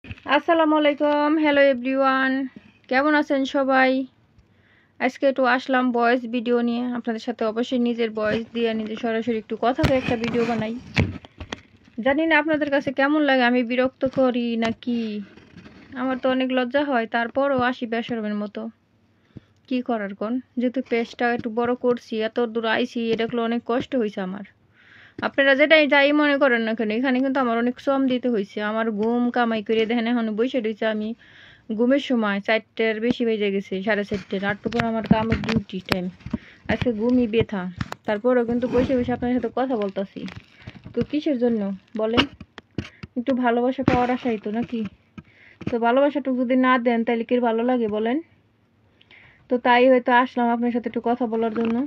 আসসালামু আলাইকুম, hello everyone, কেমন আছেন সবাই? আজকে একটু আসলাম ভয়েস ভিডিও নিয়ে আপনাদের সাথে। অবশ্যই নিজের ভয়েস দিয়ে নিজে সরাসরি একটু কথা বলে একটা ভিডিও বানাই। জানি না আপনাদের কাছে কেমন লাগে, আমি বিরক্ত করি নাকি। আমার তো অনেক লজ্জা হয়, তারপরও আসি বেশরমের মতো। কি করার কোন, যেহেতু পেজটা একটু বড় করছি, এত দূর আইছি, এটা অনেক কষ্ট হয়েছে আমার। আপনারা যেটাই যাই মনে করেন না কেন, এখানে কিন্তু আমার অনেক শ্রম দিতে হয়েছে। আমার ঘুম কামাই করে দেখেন এখন বসে রয়েছে আমি। ঘুমের সময় 4টার বেশি বেজে গেছে, 4:30। আটটু পর আমার কামের ডিউটি টাইম। আজকে ঘুমই ব্যথা, তারপরেও কিন্তু বসে বসে আপনার সাথে কথা বলতেছি। তো কিসের জন্য বলেন? একটু ভালোবাসা পাওয়ার আশাই তো নাকি? তো ভালোবাসাটুকু যদি না দেন তাহলে কি ভালো লাগে বলেন? তো তাই হয়তো আসলাম আপনার সাথে একটু কথা বলার জন্য।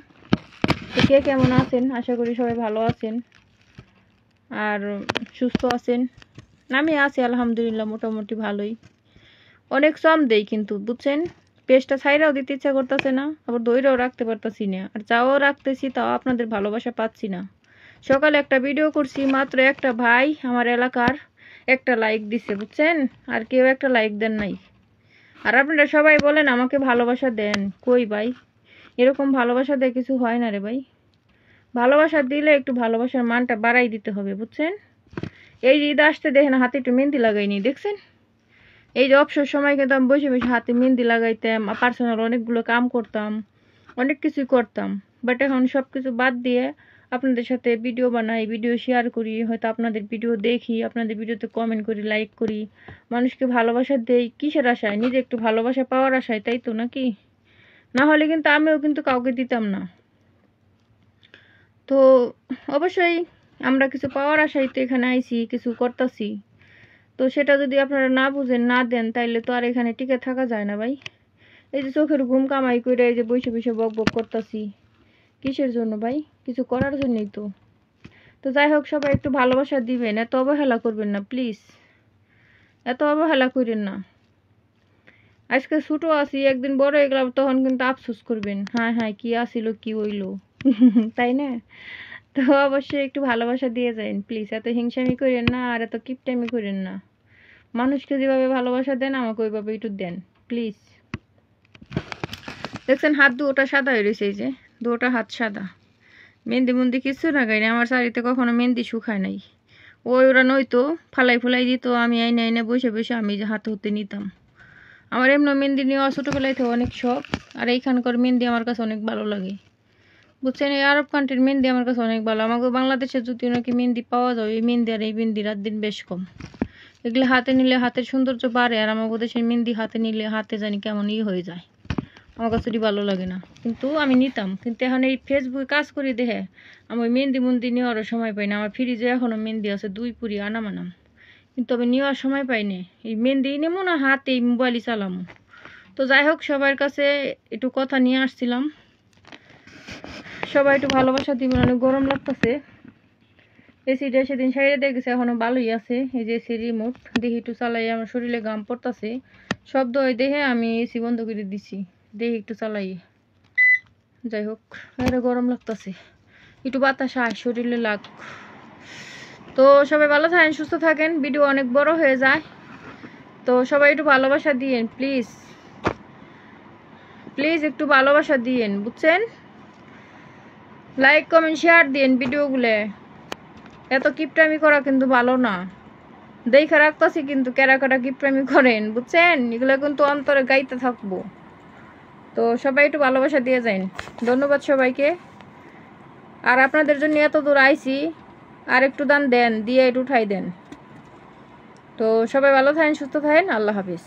তো কে কেমন আছেন? আশা করি সবাই ভালো আছেন আর সুস্থ আছেন। আমি আছি আলহামদুলিল্লাহ, মোটামুটি ভালোই। অনেক শ্রম দেই কিন্তু বুঝছেন, পেজটা ছাইরাও দিতে ইচ্ছা করতেছে না, আবার দইরাও রাখতে পারতাছি না, আর চাও রাখতেছি তাও আপনাদের ভালোবাসা পাচ্ছি না। সকালে একটা ভিডিও করছি, মাত্র একটা ভাই আমার এলাকার একটা লাইক দিছে বুঝছেন, আর কেউ একটা লাইক দেন নাই। আর আপনারা সবাই বলেন আমাকে ভালোবাসা দেন, কই ভাই? এরকম ভালোবাসা দিয়ে কিছু হয় না রে ভাই। ভালোবাসা দিলে একটু ভালোবাসার মানটা বাড়াই দিতে হবে বুঝছেন। এই যে ঈদ আসতে দেখেন হাতে একটু মেহেন্দি লাগাইনি, দেখছেন? এই যে অবসর সময় কিন্তু আমি বসে বসে হাতে মেহেন্দি লাগাইতাম, পার্সোনাল অনেকগুলো কাম করতাম, অনেক কিছুই করতাম। বাট এখন সব কিছু বাদ দিয়ে আপনাদের সাথে ভিডিও বানাই, ভিডিও শেয়ার করি, হয়তো আপনাদের ভিডিও দেখি, আপনাদের ভিডিওতে কমেন্ট করি, লাইক করি, মানুষকে ভালোবাসা দেই। কিসের আশায়? নিজে একটু ভালোবাসা পাওয়ার আশায়, তাই তো নাকি? না হলে কিন্তু আমিও কিন্তু কাউকে দিতাম না। তো অবশ্যই আমরা কিছু পাওয়ার আশায় তো এখানে আইছি, কিছু করতেছি। তো সেটা যদি আপনারা না বুঝেন, না দেন, তাইলে তো আর এখানে টিকে থাকা যায় না ভাই। এই যে চোখের ঘুম কামাই করে এই যে বসে বসে বক বক করতেছি, কিসের জন্য ভাই? কিছু করার জন্যই তো। তো যাই হোক, সবাই একটু ভালোবাসা দিবেন, এত অবহেলা করবেন না প্লিজ, এত অবহেলা করেন না। আজকে ছোটো আছি, একদিন বড় হয়ে গেলাম তখন কিন্তু আফসোস করবেন, হ্যাঁ হ্যাঁ কি আসিল কি হইল। তাই না? তো অবশ্যই একটু ভালোবাসা দিয়ে যান প্লিজ, এত হিংসামি করেন না আর এত কিপটামি করেন না। মানুষকে যেভাবে ভালোবাসা দেন আমাকে ওইভাবে একটু দেন প্লিজ। দেখছেন হাত দুটা সাদা হয়ে রয়েছে, এই যে দুটা হাত সাদা। মেহেন্দি মুন্দি কিছু না গাইনি, আমার শাড়িতে কখনো মেহেন্দি শুকায় নাই। ওরা নইতো ফালাই ফুলাই দিত, আমি আইনে আইনে বসে বসে আমি যে হাতে হতে নিতাম। আমার এমনি মেহেন্দি নেওয়া ছোটোবেলায় থেকে অনেক শখ, আর এইখানকার মেহেন্দি আমার কাছে অনেক ভালো লাগে বুঝছেন। এই আরব কান্ট্রির মেহেন্দি আমার কাছে অনেক ভালো। আমাকে বাংলাদেশে যদি নাকি মেহেন্দি পাওয়া যায়, এই মেহেন্দি আর এই মেহেন্দি রাত দিন বেশ কম। এগুলো হাতে নিলে হাতের সৌন্দর্য বাড়ে, আর আমার দেশের মেহেন্দি হাতে নিলে হাতে জানি কেমন হয়ে যায়, আমার কাছে ভালো লাগে না। কিন্তু আমি নিতাম, কিন্তু এখন এই ফেসবুকে কাজ করি দেখে আমি মেহেন্দি মুন্দি নেওয়ারও সময় পাই না। আমার ফ্রিজে এখনও মেহেন্দি আছে 2 পুরি আনাম আনাম, কিন্তু আমি নেওয়ার সময় পাই না। এই মেহেন্দি নেবো না হাতে, এই মোবাইলই চালামো। তো যাই হোক, সবার কাছে একটু কথা নিয়ে আসছিলাম, সবাই একটু ভালোবাসা দিবেন। অনেক গরম লাগতেছে, এসিটা সেদিন সাইডে দেখেছে এখনো ভালোই আছে। এই যে এসি রিমোট দেখি একটু চালাই, আমার শরীরে ঘাম পড়তেছে, শব্দ হয় দেখে আমি এসি বন্ধ করে দিছি, দেখি একটু চালাই। যাই হোক, আরে গরম লাগতেছে, একটু বাতাস আয় শরীরে লাগ। তো সবাই ভালো থাকেন, সুস্থ থাকেন, ভিডিও অনেক বড় হয়ে যায়। তো সবাই একটু ভালোবাসা দিয়েন প্লিজ, প্লিজ একটু ভালোবাসা দিয়েন বুঝছেন। লাইক কমেন্ট শেয়ার দিন ভিডিওগুলো। এত কিপটামি করা কিন্তু ভালো না, দেখা রাখতেছি কিন্তু কেরা কেরা কিপটামি করেন বুঝছেন, এগুলো কিন্তু অন্তরে গাইতে থাকবো। তো সবাই একটু ভালোবাসা দিয়ে যান, ধন্যবাদ সবাইকে। আর আপনাদের জন্য এত দূর আইছি, আর একটু দান দেন, দিয়ে একটু উঠাই দেন। তো সবাই ভালো থাকেন, সুস্থ থাকেন, আল্লাহ হাফিজ।